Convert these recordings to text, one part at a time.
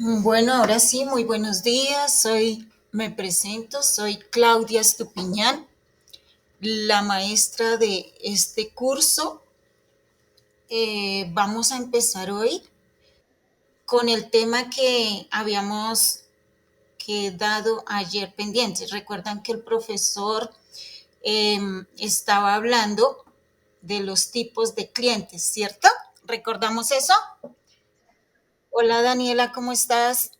Bueno, ahora sí, muy buenos días. Me presento, soy Claudia Estupiñán, la maestra de este curso. Vamos a empezar hoy con el tema que habíamos quedado ayer pendientes. Recuerdan que el profesor estaba hablando de los tipos de clientes, ¿cierto? ¿Recordamos eso? Hola Daniela, ¿cómo estás?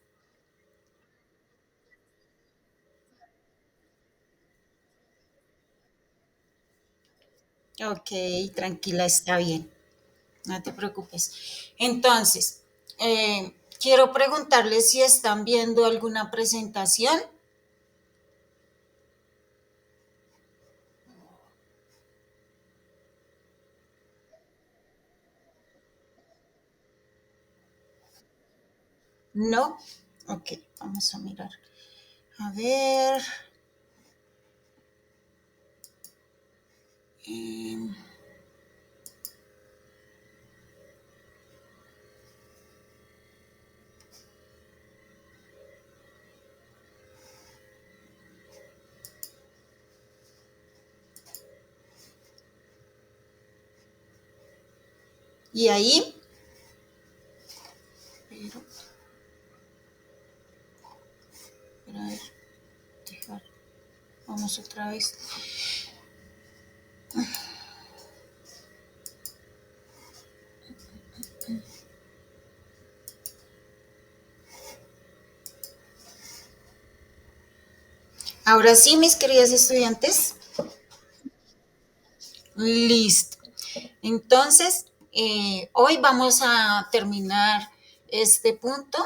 Ok, tranquila, está bien. No te preocupes. Entonces, quiero preguntarles si están viendo alguna presentación. ¿No? Ok, vamos a mirar. A ver. eh, y ahí, pero, a ver, dejar, vamos otra vez. Ahora sí, mis queridas estudiantes. Listo. Entonces, hoy vamos a terminar este punto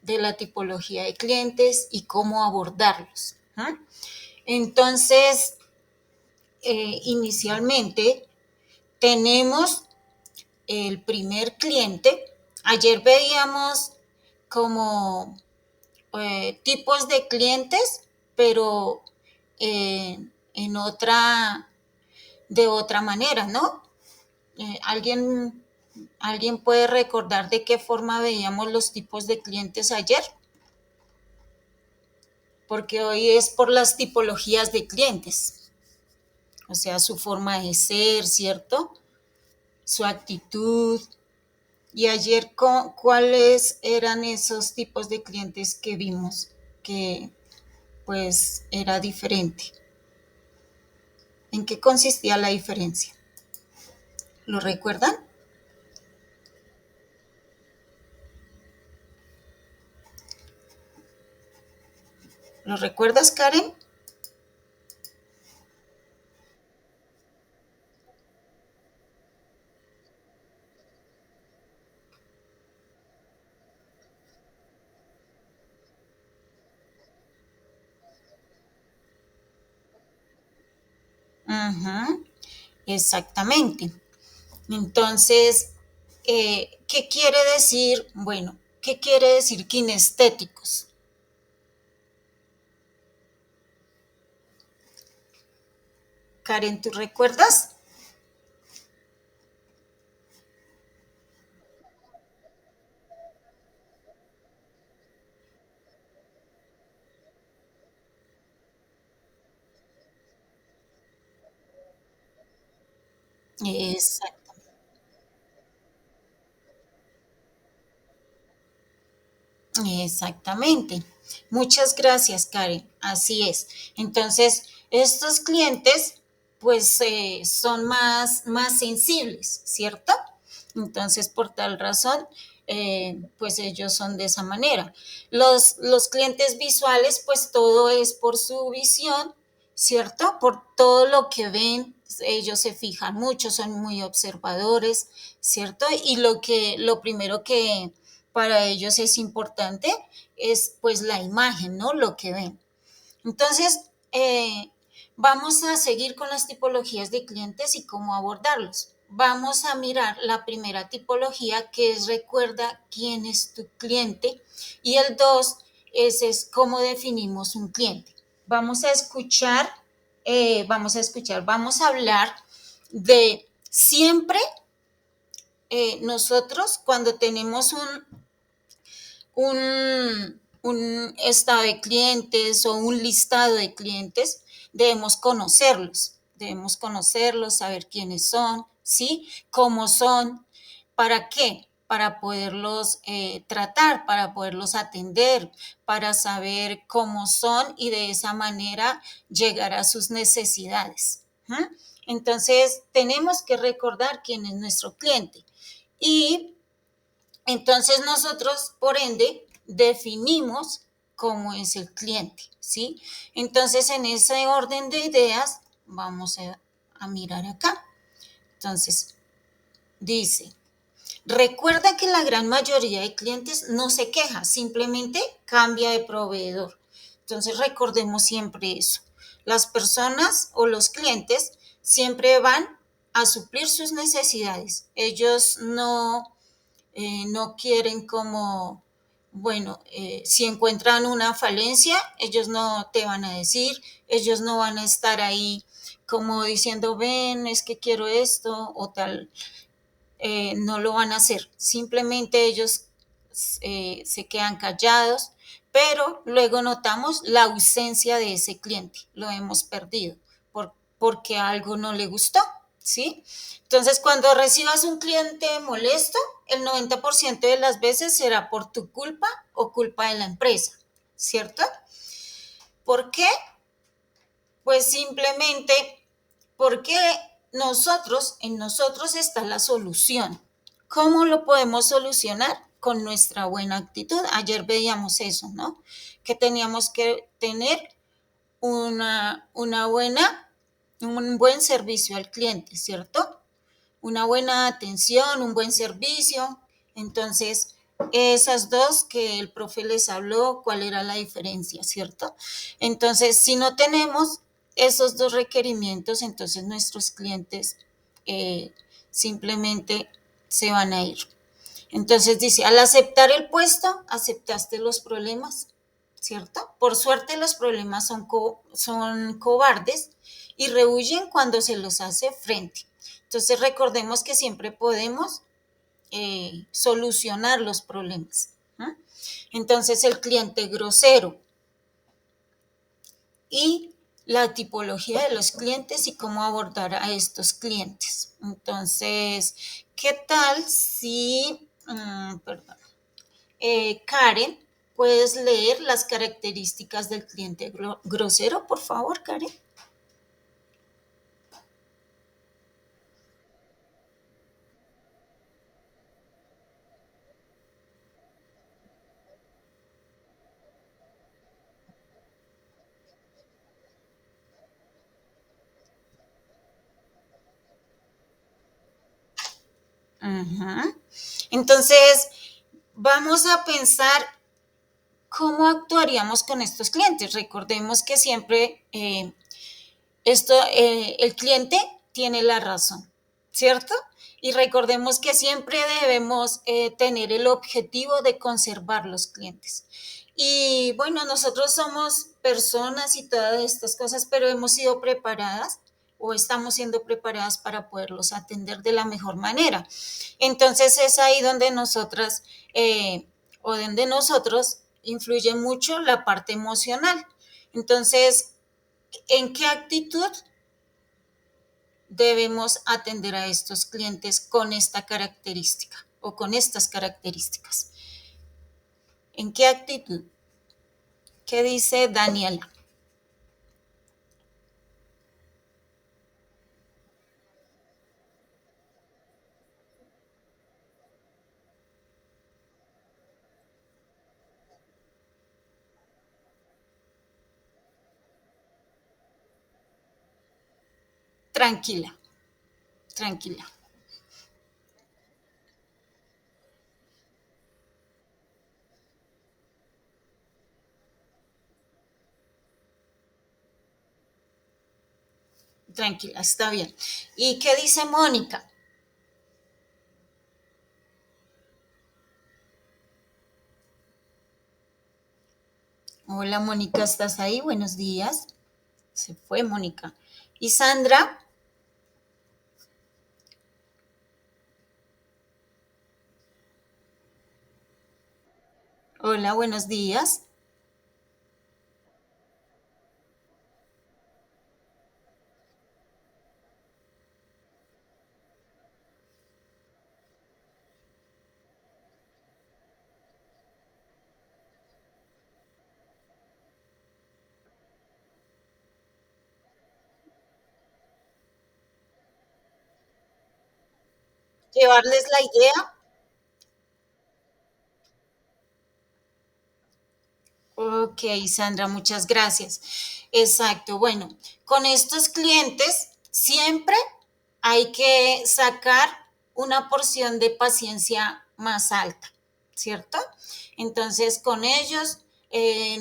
de la tipología de clientes y cómo abordarlos. ¿Ah? Entonces, inicialmente tenemos el primer cliente. Ayer veíamos como tipos de clientes, pero en de otra manera, ¿no? ¿Alguien, ¿Alguien puede recordar de qué forma veíamos los tipos de clientes ayer? Porque hoy es por las tipologías de clientes, o sea, su forma de ser, ¿cierto? Su actitud. Y ayer, ¿cuáles eran esos tipos de clientes que vimos que pues era diferente? ¿En qué consistía la diferencia? ¿Lo recuerdan? ¿Lo recuerdas, Karen? Ujú, exactamente. Entonces, ¿qué quiere decir? Bueno, ¿qué quiere decir kinestéticos? Karen, ¿tú recuerdas? Exactamente. Exactamente. Muchas gracias, Karen. Así es. Entonces, estos clientes, pues, son más sensibles, ¿cierto? Entonces, por tal razón, pues ellos son de esa manera. Los clientes visuales, pues todo es por su visión, ¿cierto? Por todo lo que ven, ellos se fijan mucho, son muy observadores, ¿cierto? Y lo primero que para ellos es importante es pues la imagen, ¿no? Lo que ven. Entonces, vamos a seguir con las tipologías de clientes y cómo abordarlos. Vamos a mirar la primera tipología que es recuerda quién es tu cliente y el dos es cómo definimos un cliente. Vamos a escuchar, vamos a hablar de siempre nosotros un estado de clientes o un listado de clientes, debemos conocerlos, saber quiénes son, ¿sí? Cómo son, ¿para qué? Para poderlos tratar, para poderlos atender, para saber cómo son y de esa manera llegar a sus necesidades. ¿Mm? Entonces, tenemos que recordar quién es nuestro cliente. Y entonces nosotros, por ende, definimos cómo es el cliente, ¿sí? Entonces, en ese orden de ideas, vamos a mirar acá. Entonces, dice, recuerda que la gran mayoría de clientes no se queja, simplemente cambia de proveedor. Entonces, recordemos siempre eso. Las personas o los clientes siempre van a suplir sus necesidades. Ellos no quieren como, bueno, si encuentran una falencia, ellos no te van a decir, ellos no van a estar ahí como diciendo, ven, es que quiero esto o tal, no lo van a hacer. Simplemente ellos se quedan callados, pero luego notamos la ausencia de ese cliente, lo hemos perdido porque algo no le gustó, ¿sí? Entonces, cuando recibas un cliente molesto, el 90% de las veces será por tu culpa o culpa de la empresa, ¿cierto? ¿Por qué? Pues simplemente porque en nosotros está la solución. ¿Cómo lo podemos solucionar? Con nuestra buena actitud. Ayer veíamos eso, ¿no? Que teníamos que tener una buena, un buen servicio al cliente, ¿cierto? Una buena atención, un buen servicio. Entonces, esas dos que el profe les habló, cuál era la diferencia, ¿cierto? Entonces, si no tenemos esos dos requerimientos, entonces nuestros clientes eh, simplemente se van a ir. Entonces dice, al aceptar el puesto, aceptaste los problemas, ¿cierto? Por suerte los problemas son cobardes y rehuyen cuando se los hace frente. Entonces recordemos que siempre podemos solucionar los problemas. ¿No? Entonces el cliente grosero y la tipología de los clientes y cómo abordar a estos clientes. Entonces, ¿qué tal si, perdón, Karen, puedes leer las características del cliente grosero, por favor, Karen? Ajá. Entonces, vamos a pensar cómo actuaríamos con estos clientes. Recordemos que siempre el cliente tiene la razón, ¿cierto? Y recordemos que siempre debemos tener el objetivo de conservar los clientes. Y bueno, nosotros somos personas y todas estas cosas, pero hemos sido preparadas o estamos siendo preparadas para poderlos atender de la mejor manera. Entonces es ahí donde nosotras o donde nosotros influye mucho la parte emocional. Entonces, ¿en qué actitud debemos atender a estos clientes con esta característica o con estas características? ¿En qué actitud? ¿Qué dice Daniela? Tranquila, tranquila. Tranquila, está bien. ¿Y qué dice Mónica? Hola Mónica, ¿estás ahí? Buenos días. Se fue Mónica. ¿Y Sandra? Hola, buenos días. Llevarles la idea. Ok, Sandra, muchas gracias. Exacto. Bueno, con estos clientes siempre hay que sacar una porción de paciencia más alta, ¿cierto? Entonces, con ellos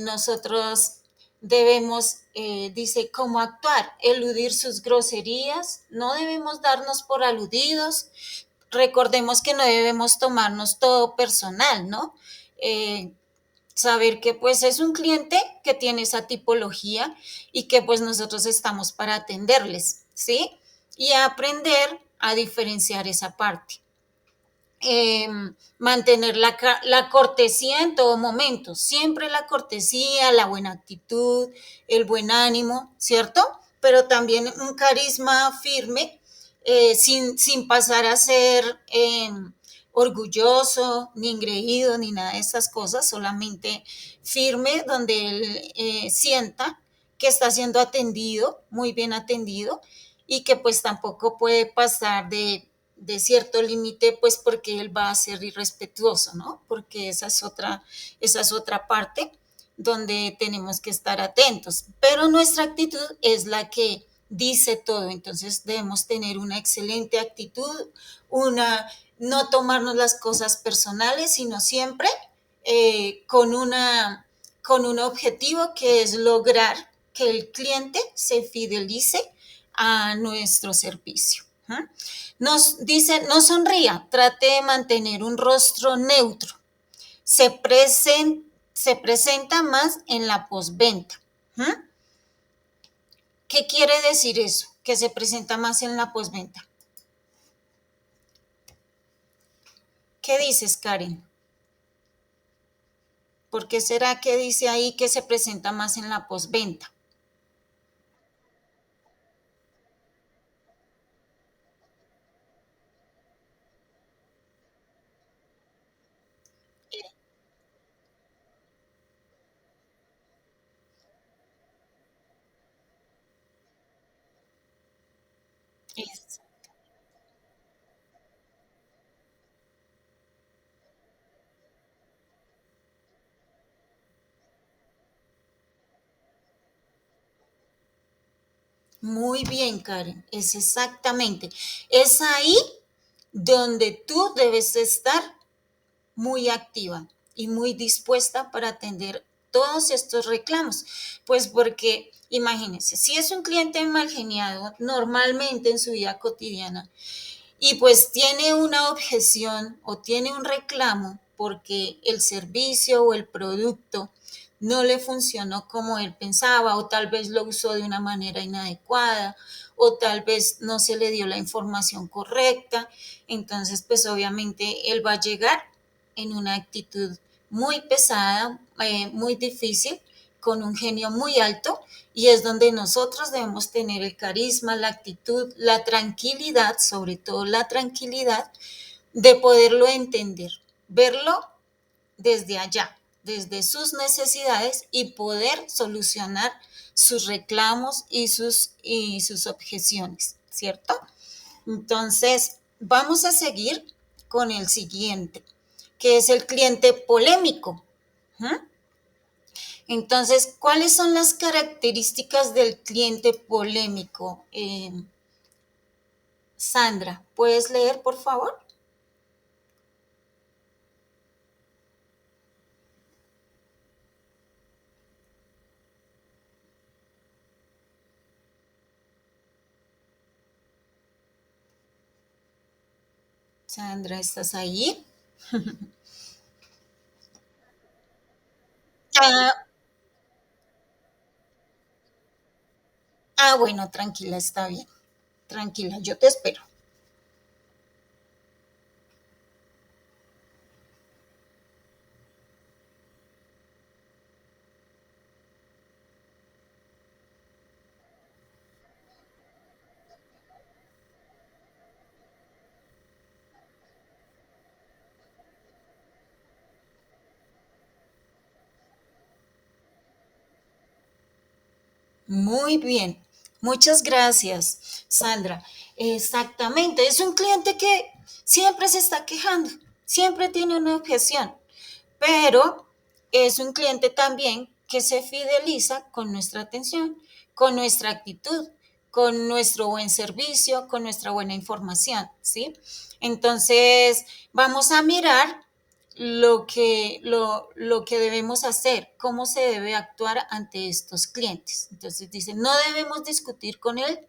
nosotros debemos, dice, cómo actuar, eludir sus groserías, no debemos darnos por aludidos. Recordemos que no debemos tomarnos todo personal, ¿no? Eh, Saber que pues es un cliente que tiene esa tipología y que pues nosotros estamos para atenderles, ¿sí? Y aprender a diferenciar esa parte. Eh, Mantener la cortesía en todo momento, siempre la cortesía, la buena actitud, el buen ánimo, ¿cierto? Pero también un carisma firme, sin pasar a ser orgulloso, ni engreído, ni nada de esas cosas, solamente firme, donde él sienta que está siendo atendido, muy bien atendido, y que pues tampoco puede pasar de cierto límite, pues porque él va a ser irrespetuoso, ¿no? Porque esa es otra parte donde tenemos que estar atentos. Pero nuestra actitud es la que dice todo, entonces debemos tener una excelente actitud, no tomarnos las cosas personales, sino siempre con un objetivo que es lograr que el cliente se fidelice a nuestro servicio. ¿Ah? Nos dice, no sonría, trate de mantener un rostro neutro. Se presenta más en la postventa. ¿Ah? ¿Qué quiere decir eso? Que se presenta más en la postventa. ¿Qué dices, Karen? ¿Por qué será que dice ahí que se presenta más en la postventa? Es muy bien, Karen, es exactamente. Es ahí donde tú debes estar muy activa y muy dispuesta para atender todos estos reclamos. Pues porque, imagínense, si es un cliente mal geniado normalmente en su vida cotidiana y pues tiene una objeción o tiene un reclamo porque el servicio o el producto no le funcionó como él pensaba o tal vez lo usó de una manera inadecuada o tal vez no se le dio la información correcta, entonces pues obviamente él va a llegar en una actitud muy pesada, muy difícil, con un genio muy alto y es donde nosotros debemos tener el carisma, la actitud, la tranquilidad, sobre todo la tranquilidad de poderlo entender, verlo desde allá, desde sus necesidades y poder solucionar sus reclamos y sus objeciones, ¿cierto? Entonces, vamos a seguir con el siguiente, que es el cliente polémico. ¿Mm? Entonces, ¿cuáles son las características del cliente polémico? Sandra, ¿puedes leer, por favor? Sandra, ¿estás ahí? Ah, bueno, tranquila, está bien. Tranquila, yo te espero. Muy bien, muchas gracias, Sandra. Exactamente, es un cliente que siempre se está quejando, siempre tiene una objeción, pero es un cliente también que se fideliza con nuestra atención, con nuestra actitud, con nuestro buen servicio, con nuestra buena información, ¿sí? Entonces, vamos a mirar lo que debemos hacer, cómo se debe actuar ante estos clientes. Entonces dice, no debemos discutir con él,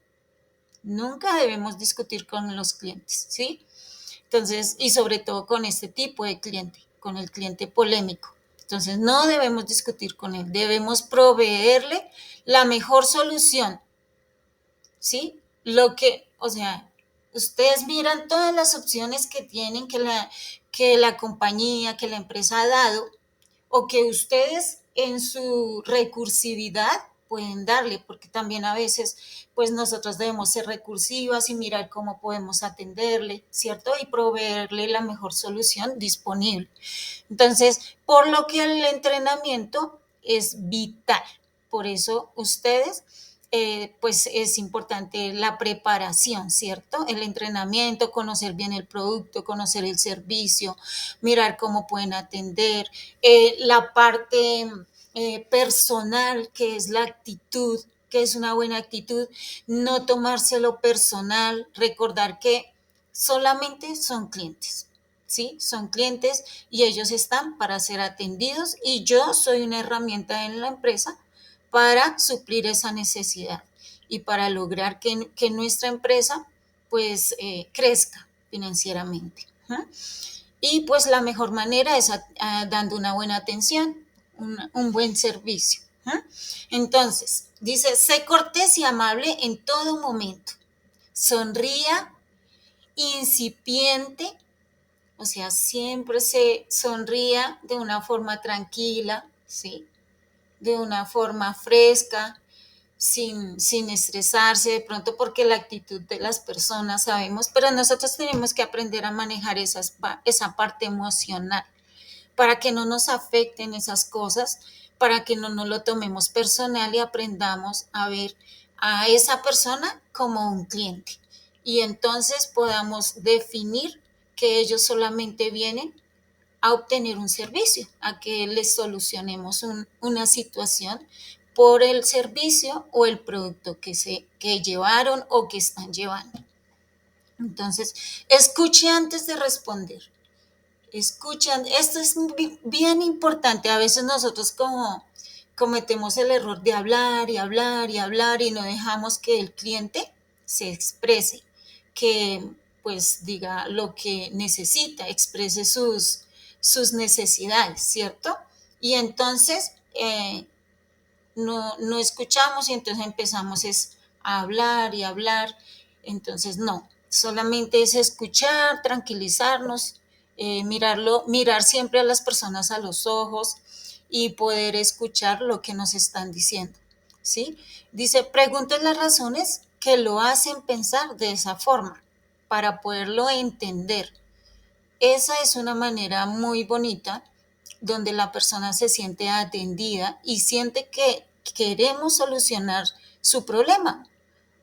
nunca debemos discutir con los clientes, ¿sí? Entonces, y sobre todo con este tipo de cliente, con el cliente polémico. Entonces, no debemos discutir con él, debemos proveerle la mejor solución, ¿sí? O sea, ustedes miran todas las opciones que tienen, que la compañía, que la empresa ha dado, o que ustedes en su recursividad pueden darle, porque también a veces pues nosotros debemos ser recursivas y mirar cómo podemos atenderle, ¿cierto? Y proveerle la mejor solución disponible. Entonces, por lo que el entrenamiento es vital. Por eso ustedes pues es importante la preparación, ¿cierto? El entrenamiento, conocer bien el producto, conocer el servicio, mirar cómo pueden atender, la parte personal, que es la actitud, que es una buena actitud, no tomárselo personal, recordar que solamente son clientes, ¿sí? Son clientes y ellos están para ser atendidos y yo soy una herramienta en la empresa para suplir esa necesidad y para lograr que nuestra empresa pues crezca financieramente. ¿Eh? Y pues la mejor manera es dando una buena atención, un buen servicio. ¿Eh? Entonces, dice, sé cortés y amable en todo momento. Sonría, incipiente, o sea, siempre se sonría de una forma tranquila, ¿sí? De una forma fresca, sin estresarse de pronto porque la actitud de las personas sabemos, pero nosotros tenemos que aprender a manejar esa parte emocional para que no nos afecten esas cosas, para que no nos lo tomemos personal y aprendamos a ver a esa persona como un cliente. Y entonces podamos definir que ellos solamente vienen a obtener un servicio, a que les solucionemos una situación por el servicio o el producto que llevaron o que están llevando. Entonces, escuche antes de responder. Escuchan, esto es bien importante. A veces nosotros como cometemos el error de hablar y hablar y hablar y no dejamos que el cliente se exprese, que pues diga lo que necesita, exprese sus necesidades, ¿cierto? Y entonces no escuchamos y entonces empezamos es a hablar y hablar. Entonces no, solamente es escuchar, tranquilizarnos, mirar siempre a las personas a los ojos y poder escuchar lo que nos están diciendo, ¿sí? Dice, pregunten las razones que lo hacen pensar de esa forma para poderlo entender. Esa es una manera muy bonita donde la persona se siente atendida y siente que queremos solucionar su problema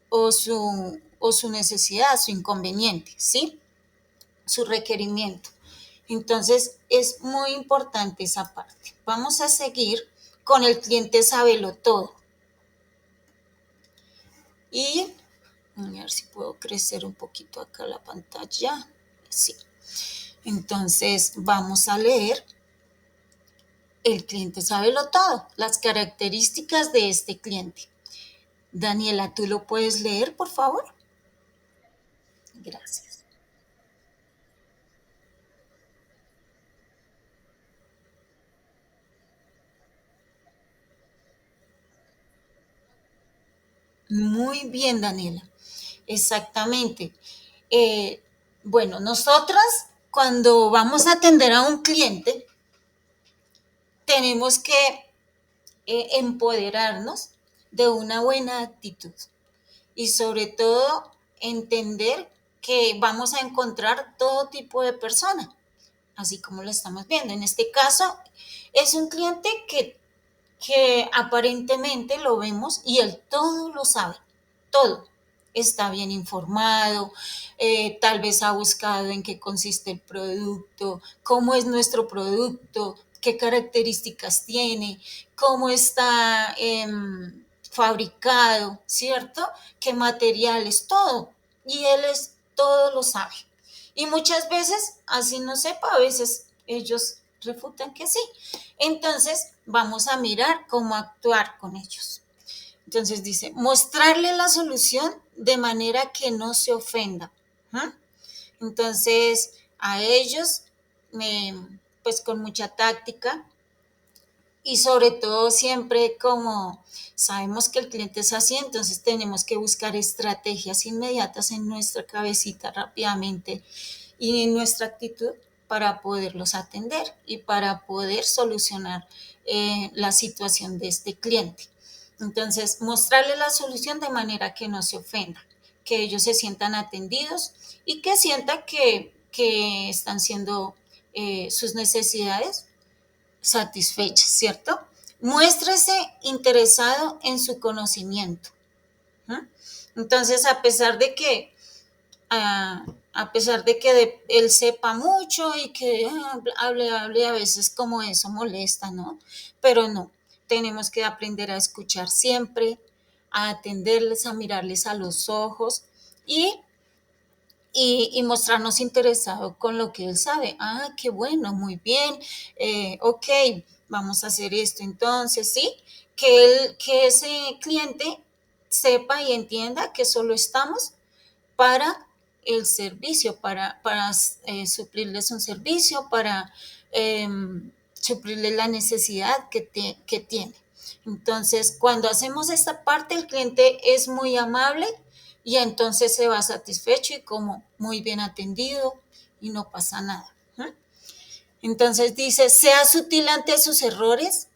o su necesidad, su inconveniente, ¿sí? Su requerimiento. Entonces es muy importante esa parte. Vamos a seguir con el cliente sábelo todo. Y a ver si puedo crecer un poquito acá la pantalla. Sí. Entonces vamos a leer el cliente sábelo todo, las características de este cliente. Daniela, ¿tú lo puedes leer, por favor? Gracias. Muy bien, Daniela. Exactamente. Eh, bueno, nosotras cuando vamos a atender a un cliente, tenemos que empoderarnos de una buena actitud y sobre todo entender que vamos a encontrar todo tipo de persona, así como lo estamos viendo. En este caso, es un cliente que aparentemente lo vemos y él todo lo sabe, todo. Está bien informado, tal vez ha buscado en qué consiste el producto, cómo es nuestro producto, qué características tiene, cómo está fabricado, ¿cierto? ¿Qué materiales? Todo. Y él es, todo lo sabe. Y muchas veces, así no sepa, a veces ellos refutan que sí. Entonces, vamos a mirar cómo actuar con ellos. Entonces dice, mostrarle la solución de manera que no se ofenda. ¿Ah? Entonces, a ellos, pues con mucha táctica, y sobre todo siempre como sabemos que el cliente es así, entonces tenemos que buscar estrategias inmediatas en nuestra cabecita rápidamente y en nuestra actitud para poderlos atender y para poder solucionar la situación de este cliente. Entonces, mostrarle la solución de manera que no se ofenda, que ellos se sientan atendidos y que sientan que están siendo sus necesidades satisfechas, ¿cierto? Muéstrese interesado en su conocimiento. ¿Ah? Entonces, a pesar de que él sepa mucho y que hable a veces como eso molesta, ¿no? Pero no, tenemos que aprender a escuchar siempre, a atenderles, a mirarles a los ojos y y mostrarnos interesado con lo que él sabe. Ah, qué bueno, muy bien, ok, vamos a hacer esto entonces, ¿sí? Que ese cliente sepa y entienda que solo estamos para el servicio, para suplirles un servicio, para eh, suplirle la necesidad que tiene. Entonces, cuando hacemos esta parte, el cliente es muy amable y entonces se va satisfecho y como muy bien atendido y no pasa nada. ¿Eh? Entonces dice, sea sutil ante sus errores,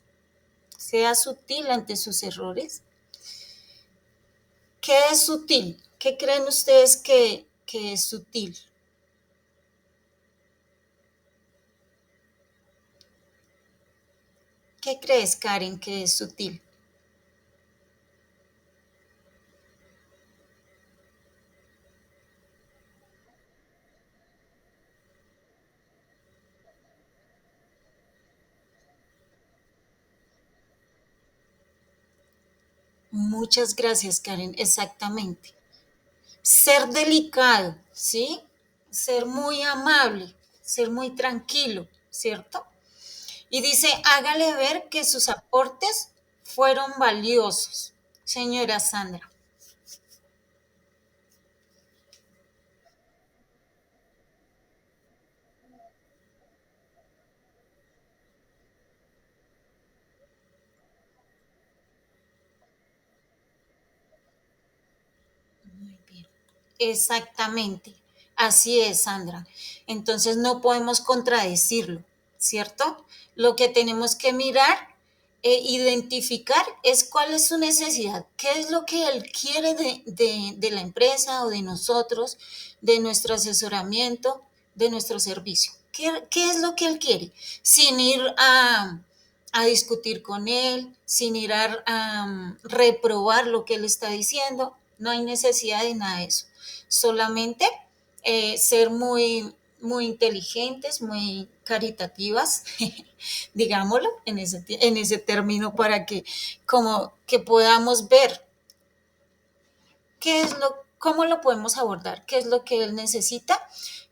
sea sutil ante sus errores. ¿Qué es sutil? ¿Qué creen ustedes que es sutil? ¿Qué crees, Karen, que es sutil? Muchas gracias, Karen. Exactamente. Ser delicado, ¿sí? Ser muy amable, ser muy tranquilo, ¿cierto? Y dice, hágale ver que sus aportes fueron valiosos, señora Sandra. Muy bien. Exactamente. Así es, Sandra. Entonces no podemos contradecirlo, ¿cierto? Lo que tenemos que mirar e identificar es cuál es su necesidad, qué es lo que él quiere de la empresa o de nosotros, de nuestro asesoramiento, de nuestro servicio. ¿Qué es lo que él quiere? Sin ir a discutir con él, sin ir a reprobar lo que él está diciendo. No hay necesidad de nada de eso. Solamente ser muy inteligentes, muy caritativas, digámoslo en ese término, para que como que podamos ver qué es cómo lo podemos abordar, qué es lo que él necesita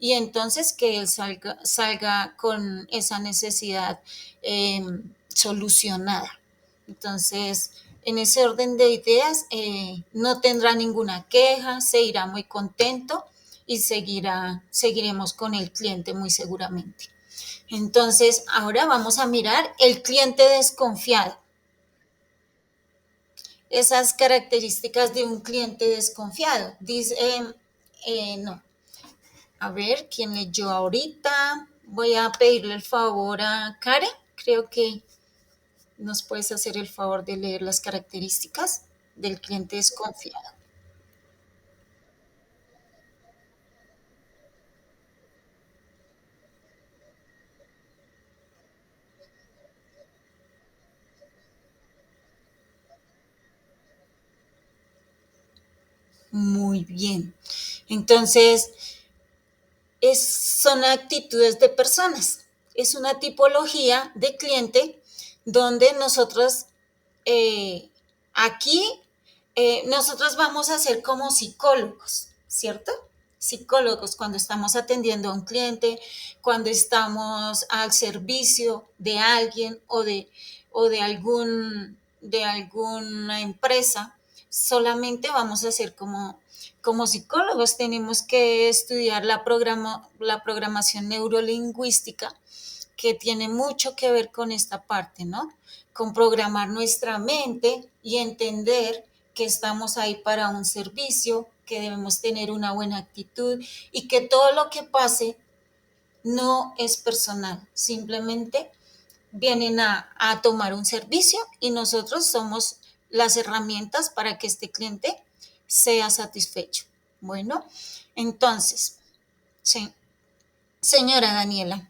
y entonces que él salga con esa necesidad eh, solucionada. Entonces, en ese orden de ideas, no tendrá ninguna queja, se irá muy contento y seguiremos con el cliente muy seguramente. Entonces, ahora vamos a mirar el cliente desconfiado. Esas características de un cliente desconfiado. Dice, no. A ver, ¿quién leyó ahorita? Voy a pedirle el favor a Karen. Creo que nos puedes hacer el favor de leer las características del cliente desconfiado. Muy bien. Entonces, son actitudes de personas. Es una tipología de cliente donde nosotros eh, aquí, nosotros vamos a ser como psicólogos, ¿cierto? Psicólogos cuando estamos atendiendo a un cliente, cuando estamos al servicio de alguien o de alguna empresa, solamente vamos a ser como psicólogos. Tenemos que estudiar la programación neurolingüística, que tiene mucho que ver con esta parte, ¿no? Con programar nuestra mente y entender que estamos ahí para un servicio, que debemos tener una buena actitud y que todo lo que pase no es personal, simplemente vienen a tomar un servicio y nosotros somos las herramientas para que este cliente sea satisfecho. Bueno, entonces, sí, señora Daniela.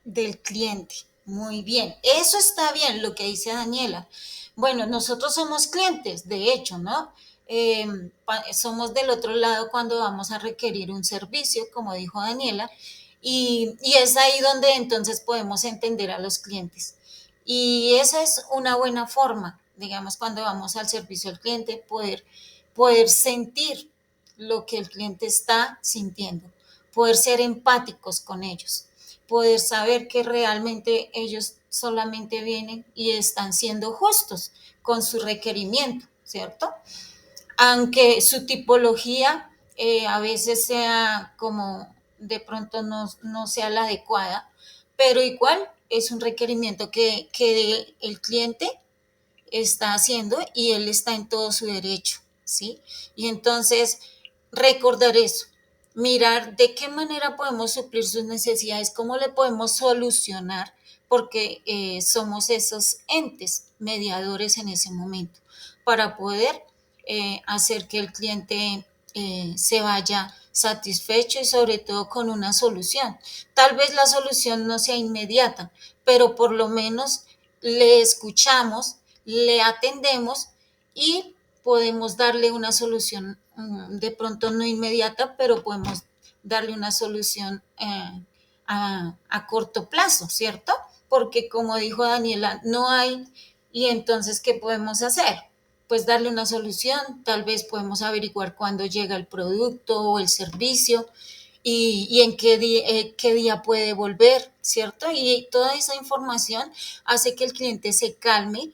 Del cliente. Muy bien, eso está bien lo que dice Daniela. Bueno, nosotros somos clientes, de hecho, ¿no? Somos del otro lado cuando vamos a requerir un servicio, como dijo Daniela, y es ahí donde entonces podemos entender a los clientes. Y esa es una buena forma, digamos, cuando vamos al servicio al cliente, poder sentir lo que el cliente está sintiendo, poder ser empáticos con ellos, poder saber que realmente ellos solamente vienen y están siendo justos con su requerimiento, ¿cierto? Aunque su tipología a veces sea como de pronto no sea la adecuada, pero igual es un requerimiento que el cliente está haciendo y él está en todo su derecho, ¿sí? Y entonces, recordar eso, mirar de qué manera podemos suplir sus necesidades, cómo le podemos solucionar, porque somos esos entes mediadores en ese momento, para poder hacer que el cliente se vaya satisfecho y sobre todo con una solución. Tal vez la solución no sea inmediata, pero por lo menos le escuchamos, le atendemos y podemos darle una solución, de pronto no inmediata, pero podemos darle una solución a corto plazo, ¿cierto? Porque como dijo Daniela, no hay, y entonces, ¿qué podemos hacer? Pues darle una solución, tal vez podemos averiguar cuándo llega el producto o el servicio y en qué día puede volver, ¿cierto? Y toda esa información hace que el cliente se calme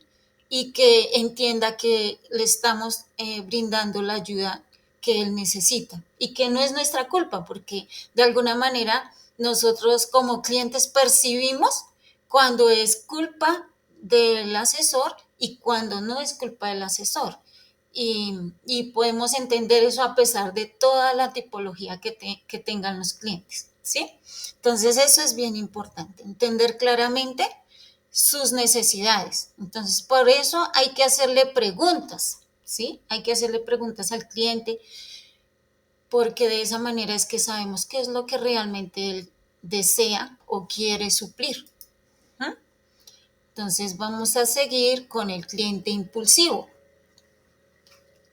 y que entienda que le estamos brindando la ayuda que él necesita y que no es nuestra culpa, porque de alguna manera nosotros como clientes percibimos cuando es culpa del asesor y cuando no es culpa del asesor. Y podemos entender eso a pesar de toda la tipología que tengan los clientes, ¿sí? Entonces eso es bien importante, entender claramente sus necesidades. Entonces, por eso hay que hacerle preguntas, ¿sí? Hay que hacerle preguntas al cliente porque de esa manera es que sabemos qué es lo que realmente él desea o quiere suplir. ¿Ah? Entonces, vamos a seguir con el cliente impulsivo.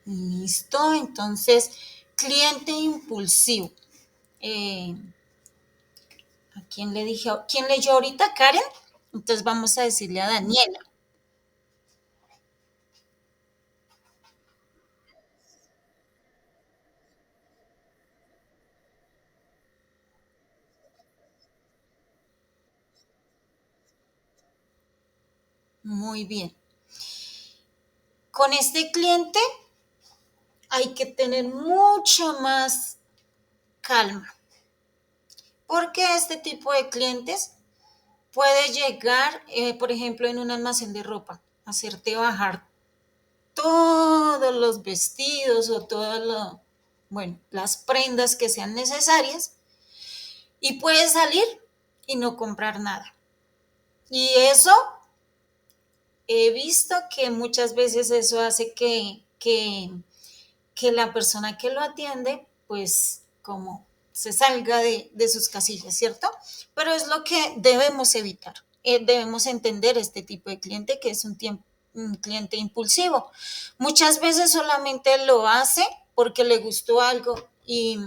Listo, entonces, cliente impulsivo. Eh, ¿A quién le dije? ¿Quién leyó ahorita? Karen. Entonces vamos a decirle a Daniela. Muy bien. Con este cliente hay que tener mucha más calma, porque este tipo de clientes puede llegar, por ejemplo, en un almacén de ropa, hacerte bajar todos los vestidos o todas bueno, las prendas que sean necesarias y puedes salir y no comprar nada. Y eso, he visto que muchas veces eso hace que la persona que lo atiende, pues como se salga de sus casillas, ¿cierto? Pero es lo que debemos evitar. Debemos entender este tipo de cliente que es un cliente impulsivo. Muchas veces solamente lo hace porque le gustó algo y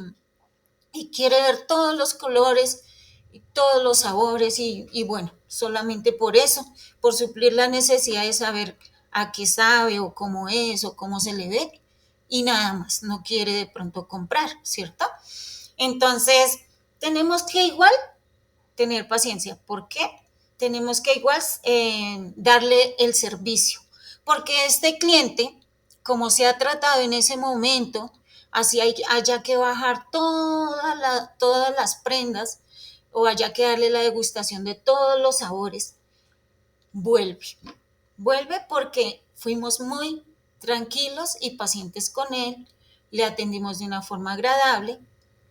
quiere ver todos los colores y todos los sabores y bueno, solamente por eso, por suplir la necesidad de saber a qué sabe o cómo es o cómo se le ve y nada más, no quiere de pronto comprar, ¿cierto? Entonces, tenemos que igual tener paciencia. ¿Por qué? Tenemos que igual darle el servicio, porque este cliente, como se ha tratado en ese momento, así haya que bajar todas las prendas o haya que darle la degustación de todos los sabores, vuelve. Vuelve porque fuimos muy tranquilos y pacientes con él, le atendimos de una forma agradable,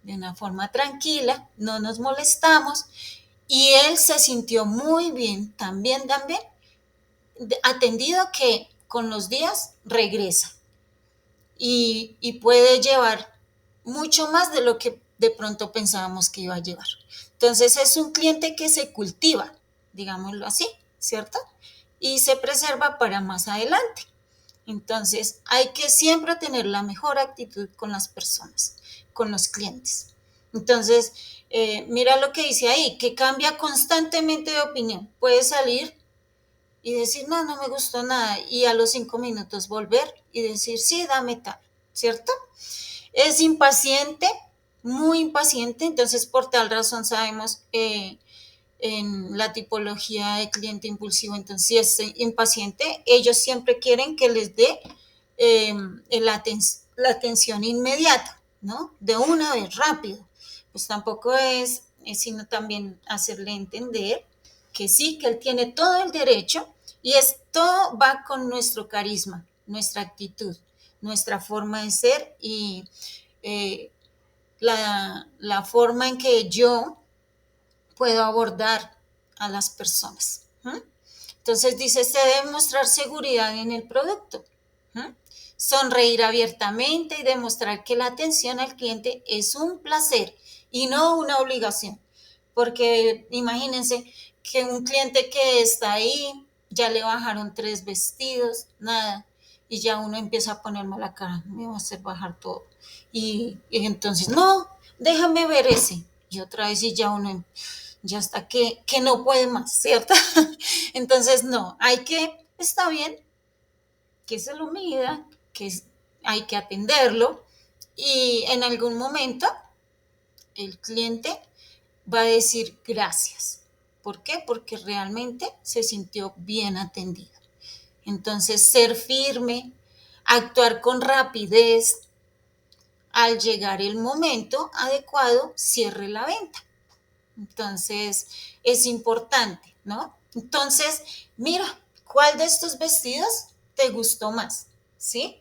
de una forma tranquila, no nos molestamos y él se sintió muy bien, también atendido que con los días regresa y puede llevar mucho más de lo que de pronto pensábamos que iba a llevar. Entonces es un cliente que se cultiva, digámoslo así, ¿cierto? Y se preserva para más adelante. Entonces hay que siempre tener la mejor actitud con las personas, con los clientes. Entonces, mira lo que dice ahí, que cambia constantemente de opinión. Puede salir y decir, no, no me gustó nada, y a los 5 minutos volver y decir, sí, dame tal, ¿cierto? Es impaciente, muy impaciente, entonces por tal razón sabemos en la tipología de cliente impulsivo, entonces si es impaciente, ellos siempre quieren que les dé la atención inmediata, ¿no? De una vez, rápido. Pues tampoco es sino también hacerle entender que sí, que él tiene todo el derecho y todo va con nuestro carisma, nuestra actitud, nuestra forma de ser y eh, la forma en que yo puedo abordar a las personas. ¿Mm? Entonces dice, se debe mostrar seguridad en el producto. ¿Mm? Sonreír abiertamente y demostrar que la atención al cliente es un placer y no una obligación. Porque imagínense que un cliente que está ahí, ya le bajaron 3 vestidos, nada, y ya uno empieza a poner mala cara, me va a hacer bajar todo. Y entonces, no, déjame ver ese. Y otra vez y ya uno ya está que no puede más, ¿cierto? Entonces, no, está bien, que se lo mida, hay que atenderlo y en algún momento el cliente va a decir gracias. ¿Por qué? Porque realmente se sintió bien atendido. Entonces, ser firme, actuar con rapidez, al llegar el momento adecuado, cierre la venta. Entonces, es importante, ¿no? Entonces, mira, ¿cuál de estos vestidos te gustó más? ¿Sí?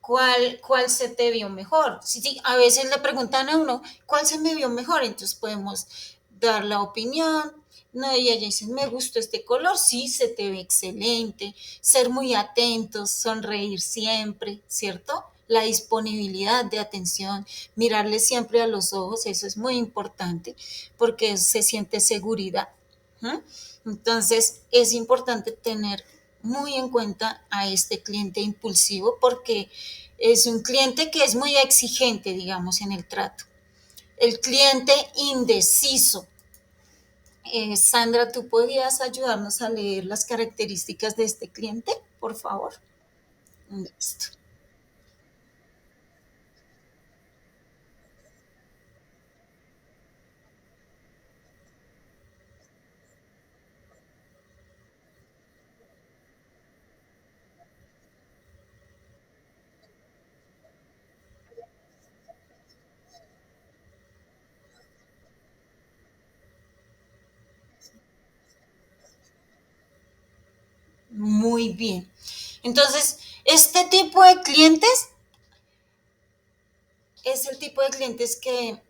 ¿Cuál se te vio mejor? Sí, sí, a veces le preguntan a uno, ¿cuál se me vio mejor? Entonces podemos dar la opinión. No, y ella dice, me gustó este color, sí, se te ve excelente. Ser muy atentos, sonreír siempre, ¿cierto? La disponibilidad de atención, mirarle siempre a los ojos, eso es muy importante porque se siente seguridad. ¿Mm? Entonces es importante tener muy en cuenta a este cliente impulsivo porque es un cliente que es muy exigente, digamos, en el trato. El cliente indeciso. Sandra, ¿tú podrías ayudarnos a leer las características de este cliente, por favor? Listo. Muy bien. Entonces, este tipo de clientes es el tipo de clientes que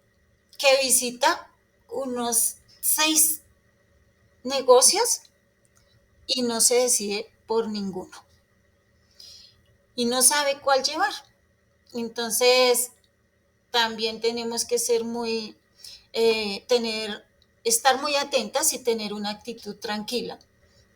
visita unos 6 negocios y no se decide por ninguno y no sabe cuál llevar. Entonces, también tenemos que ser muy, estar muy atentas y tener una actitud tranquila,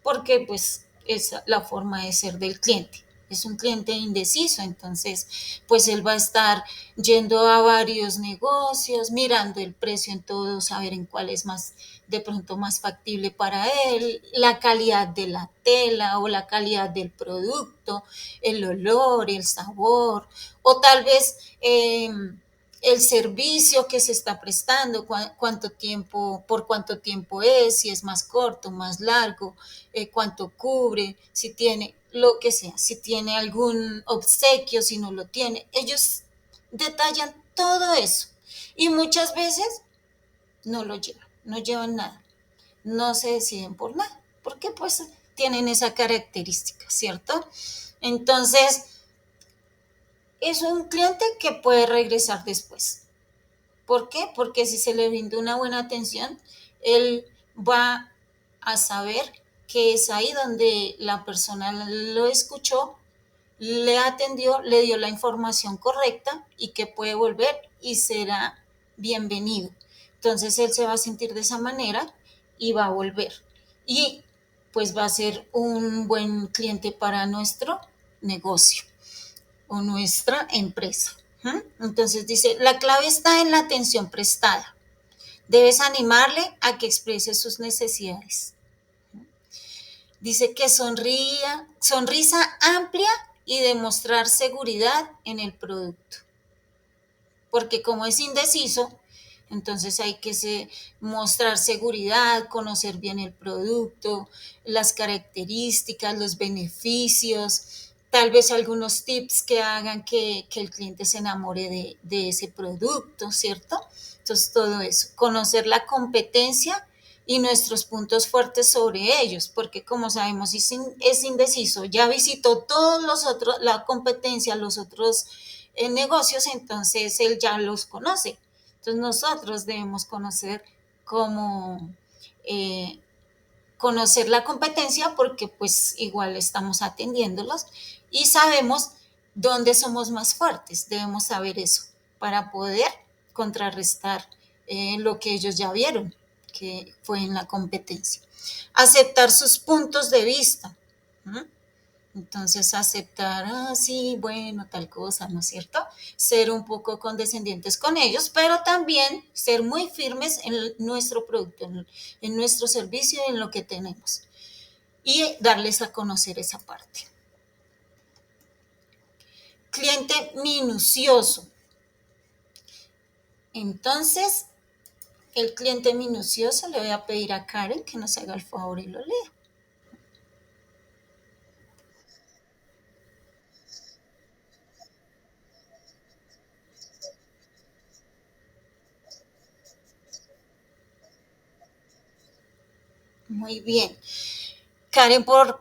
porque pues es la forma de ser del cliente. Es un cliente indeciso, entonces pues él va a estar yendo a varios negocios, mirando el precio en todos, a ver en cuál es más, de pronto más factible para él, la calidad de la tela o la calidad del producto, el olor, el sabor, o tal vez el servicio que se está prestando, cuánto tiempo, por cuánto tiempo es, si es más corto, más largo, cuánto cubre, si tiene lo que sea, si tiene algún obsequio, si no lo tiene. Ellos detallan todo eso y muchas veces no lo llevan, no llevan nada, no se deciden por nada, porque pues tienen esa característica, ¿cierto? Entonces, es un cliente que puede regresar después. ¿Por qué? Porque si se le brinda una buena atención, él va a saber que es ahí donde la persona lo escuchó, le atendió, le dio la información correcta y que puede volver y será bienvenido. Entonces él se va a sentir de esa manera y va a volver. Y pues va a ser un buen cliente para nuestro negocio o nuestra empresa. Entonces dice, la clave está en la atención prestada. Debes animarle a que exprese sus necesidades. Dice que sonría, sonrisa amplia y demostrar seguridad en el producto. Porque como es indeciso, entonces hay que mostrar seguridad, conocer bien el producto, las características, los beneficios, tal vez algunos tips que hagan que el cliente se enamore de ese producto, ¿cierto? Entonces todo eso, conocer la competencia y nuestros puntos fuertes sobre ellos, porque como sabemos es indeciso, ya visitó todos los otros, la competencia, los otros negocios, entonces él ya los conoce. Entonces nosotros debemos conocer cómo conocer la competencia porque pues igual estamos atendiéndolos y sabemos dónde somos más fuertes. Debemos saber eso para poder contrarrestar lo que ellos ya vieron, que fue en la competencia. Aceptar sus puntos de vista. ¿Mm? Entonces aceptar, sí, bueno, tal cosa, ¿no es cierto? Ser un poco condescendientes con ellos, pero también ser muy firmes en nuestro producto, en nuestro servicio, en lo que tenemos. Y darles a conocer esa parte. Cliente minucioso. Entonces, el cliente minucioso le voy a pedir a Karen que nos haga el favor y lo lea. Muy bien. Karen, por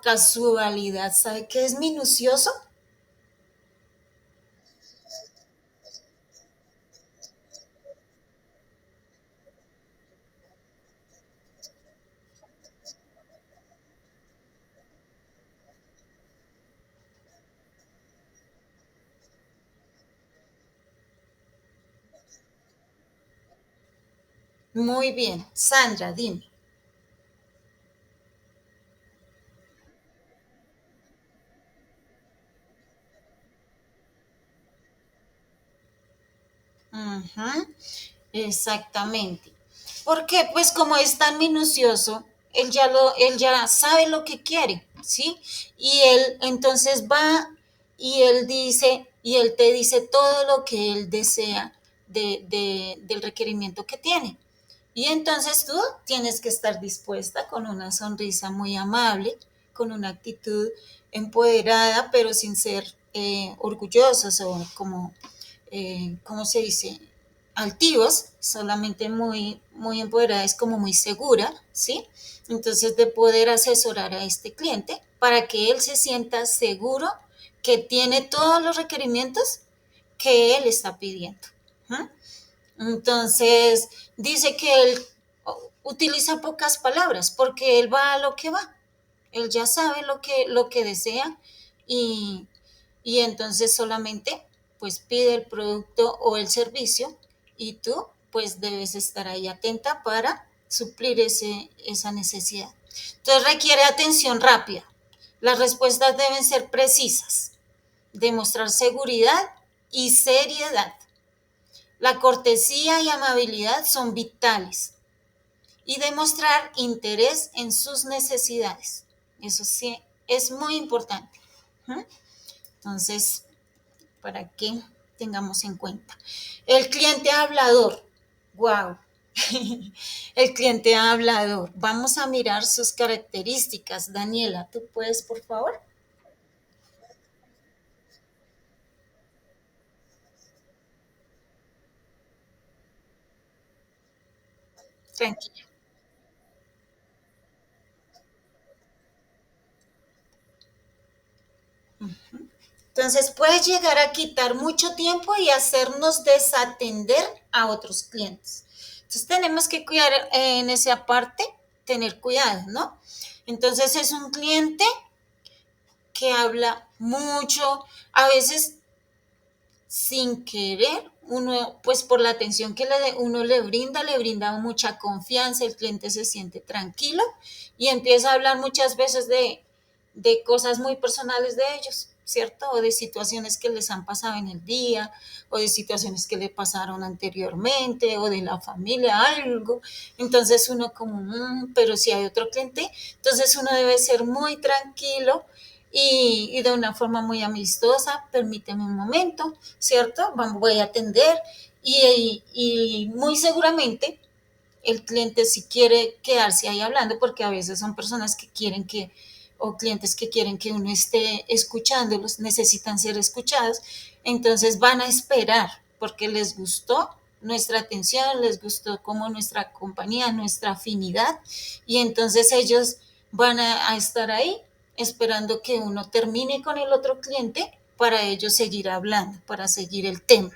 casualidad, ¿sabe qué es minucioso? Muy bien. Sandra, dime. Ujú, exactamente. ¿Por qué? Pues como es tan minucioso, él ya sabe lo que quiere, ¿sí? Y él entonces va y él dice, y él te dice todo lo que él desea del requerimiento que tiene. Y entonces tú tienes que estar dispuesta con una sonrisa muy amable, con una actitud empoderada, pero sin ser orgullosos o como, ¿cómo se dice? altivos, solamente muy, muy empoderada, es como muy segura, ¿sí? Entonces, de poder asesorar a este cliente para que él se sienta seguro que tiene todos los requerimientos que él está pidiendo. ¿Mm? Entonces, dice que él utiliza pocas palabras porque él va a lo que va. Él ya sabe lo que desea y, y entonces solamente pues pide el producto o el servicio y tú pues debes estar ahí atenta para suplir esa necesidad. Entonces requiere atención rápida. Las respuestas deben ser precisas, demostrar seguridad y seriedad. La cortesía y amabilidad son vitales y demostrar interés en sus necesidades. Eso sí, es muy importante. ¿Mm? Entonces, para que tengamos en cuenta. El cliente hablador. Wow. El cliente hablador. Vamos a mirar sus características. Daniela, ¿tú puedes, por favor? Tranquila. Entonces puede llegar a quitar mucho tiempo y hacernos desatender a otros clientes. Entonces tenemos que cuidar en esa parte, tener cuidado, ¿no? Entonces es un cliente que habla mucho, a veces sin querer, uno, pues por la atención que uno le brinda mucha confianza, el cliente se siente tranquilo y empieza a hablar muchas veces de cosas muy personales de ellos, ¿cierto? O de situaciones que les han pasado en el día, o de situaciones que le pasaron anteriormente, o de la familia, algo. Entonces uno como, pero si hay otro cliente, entonces uno debe ser muy tranquilo y de una forma muy amistosa, permíteme un momento, ¿cierto? Voy a atender y muy seguramente el cliente si quiere quedarse ahí hablando, porque a veces son personas que quieren que, o clientes que quieren que uno esté escuchándolos, necesitan ser escuchados, entonces van a esperar porque les gustó nuestra atención, les gustó como nuestra compañía, nuestra afinidad, y entonces ellos van a estar ahí esperando que uno termine con el otro cliente para ellos seguir hablando, para seguir el tema.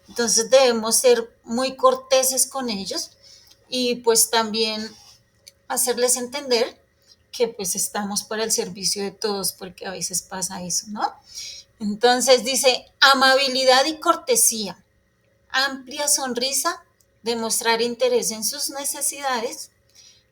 Entonces debemos ser muy corteses con ellos y pues también hacerles entender que pues estamos para el servicio de todos, porque a veces pasa eso, ¿no? Entonces dice amabilidad y cortesía, amplia sonrisa, demostrar interés en sus necesidades,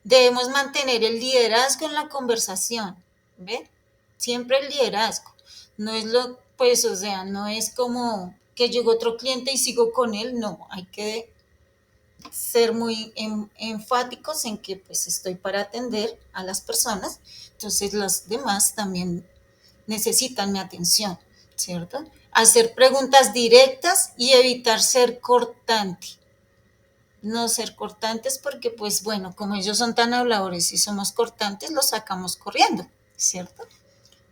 debemos mantener el liderazgo en la conversación, ¿ve? Siempre el liderazgo, no es lo, pues, o sea, no es como que llegó otro cliente y sigo con él, no, hay que ser muy enfáticos en que pues estoy para atender a las personas, entonces los demás también necesitan mi atención, ¿cierto? Hacer preguntas directas y evitar ser cortante. No ser cortantes porque pues bueno, como ellos son tan habladores y somos cortantes, los sacamos corriendo, ¿cierto?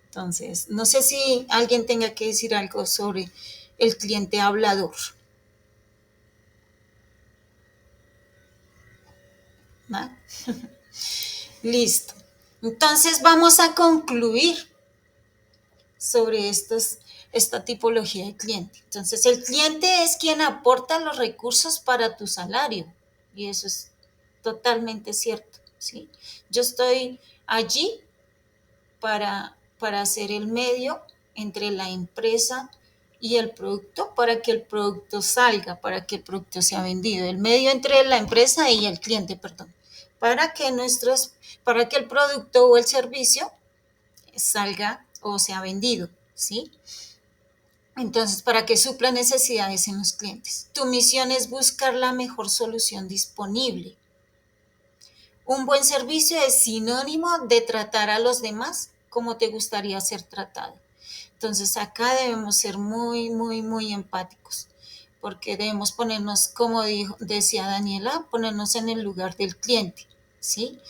Entonces, no sé si alguien tenga que decir algo sobre el cliente hablador. ¿No? Listo. Entonces vamos a concluir sobre esta tipología de cliente. Entonces el cliente es quien aporta los recursos para tu salario y eso es totalmente cierto. ¿Sí? Yo estoy allí para hacer el medio entre la empresa y el producto para que el producto salga, para que el producto sea vendido. El medio entre la empresa y el cliente, perdón, para que para que el producto o el servicio salga o sea vendido, ¿sí? Entonces, para que supla necesidades en los clientes. Tu misión es buscar la mejor solución disponible. Un buen servicio es sinónimo de tratar a los demás como te gustaría ser tratado. Entonces, acá debemos ser muy, muy, muy empáticos, porque debemos ponernos, como decía Daniela, ponernos en el lugar del cliente, ¿sí?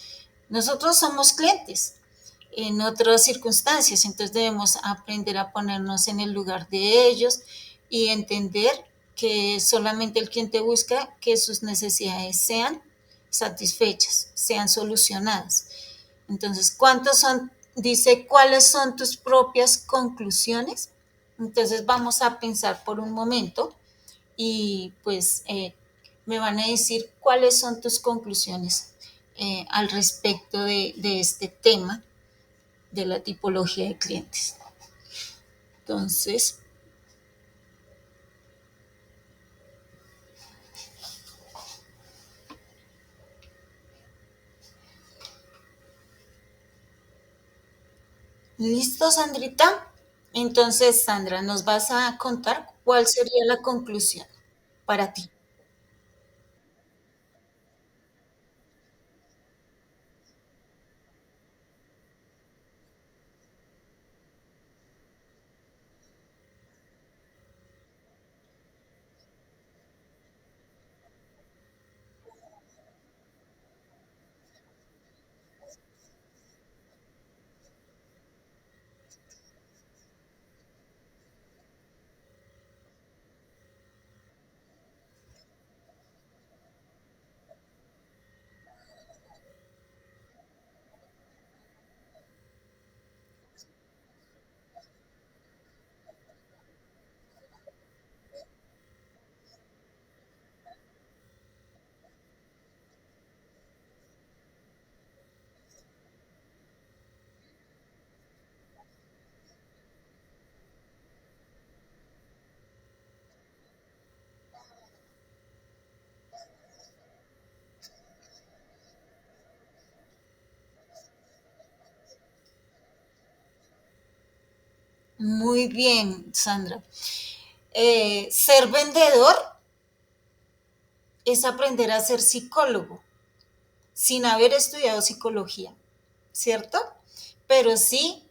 Nosotros somos clientes en otras circunstancias, entonces debemos aprender a ponernos en el lugar de ellos y entender que solamente el cliente busca que sus necesidades sean satisfechas, sean solucionadas. Entonces, ¿cuántos son? Dice, ¿cuáles son tus propias conclusiones? Entonces vamos a pensar por un momento y pues me van a decir cuáles son tus conclusiones al respecto de este tema de la tipología de clientes. Entonces, ¿listo, Sandrita? Entonces, Sandra, nos vas a contar cuál sería la conclusión para ti. Muy bien, Sandra. Ser vendedor es aprender a ser psicólogo sin haber estudiado psicología, ¿cierto? Pero sí,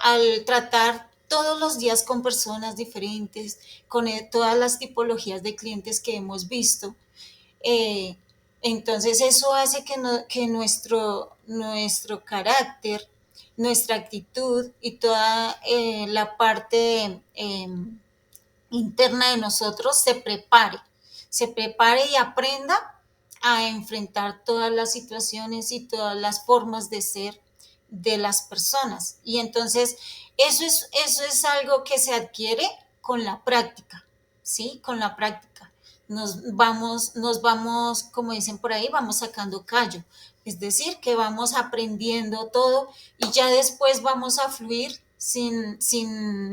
al tratar todos los días con personas diferentes, con todas las tipologías de clientes que hemos visto, eh, entonces eso hace que nuestro carácter, nuestra actitud y toda la parte interna de nosotros se prepare y aprenda a enfrentar todas las situaciones y todas las formas de ser de las personas. Y entonces eso es algo que se adquiere con la práctica, ¿sí? Con la práctica. Nos vamos, como dicen por ahí, vamos sacando callo. Es decir, que vamos aprendiendo todo y ya después vamos a fluir sin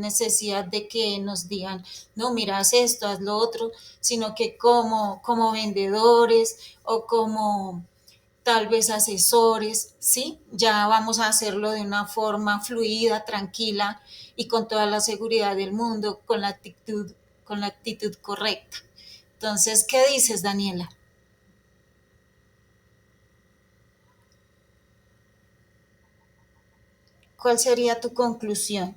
necesidad de que nos digan, no, mira, haz esto, haz lo otro, sino que como vendedores o como tal vez asesores, ¿sí? Ya vamos a hacerlo de una forma fluida, tranquila y con toda la seguridad del mundo, con la actitud correcta. Entonces, ¿qué dices, Daniela? ¿Cuál sería tu conclusión?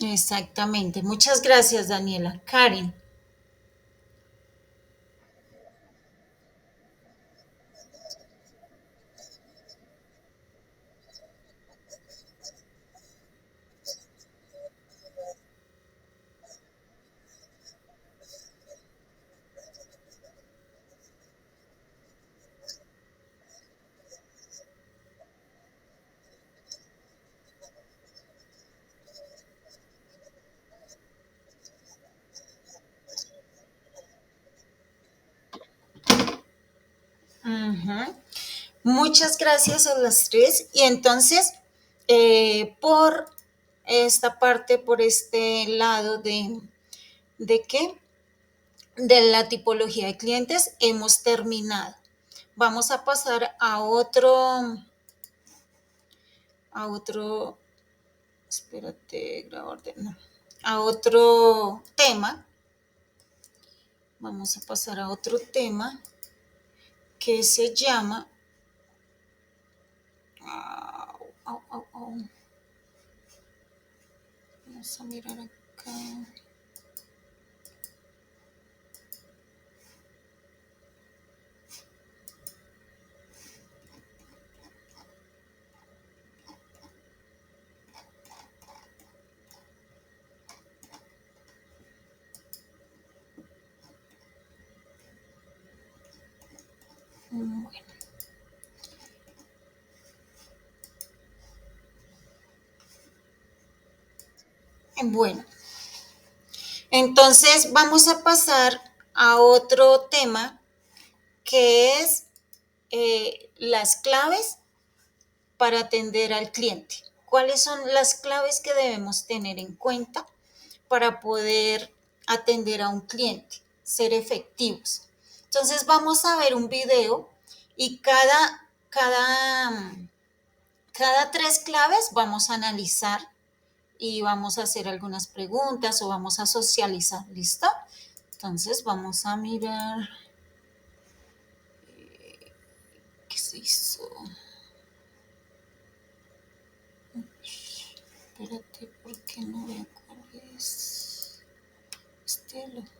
Exactamente. Muchas gracias, Daniela. Karen. Ujú. Muchas gracias a las tres. Y entonces, por esta parte, por este lado ¿de qué? De la tipología de clientes, hemos terminado. vamos a pasar espérate, grabar no, a otro tema. Vamos a pasar a otro tema que se llama... Vamos a mirar acá. Bueno. Bueno, entonces vamos a pasar a otro tema que es las claves para atender al cliente. ¿Cuáles son las claves que debemos tener en cuenta para poder atender a un cliente, ser efectivos? Entonces vamos a ver un video y cada tres claves vamos a analizar y vamos a hacer algunas preguntas o vamos a socializar, ¿listo? Entonces vamos a mirar qué se hizo. Espérate, ¿por qué no veo cuál es? Este lo...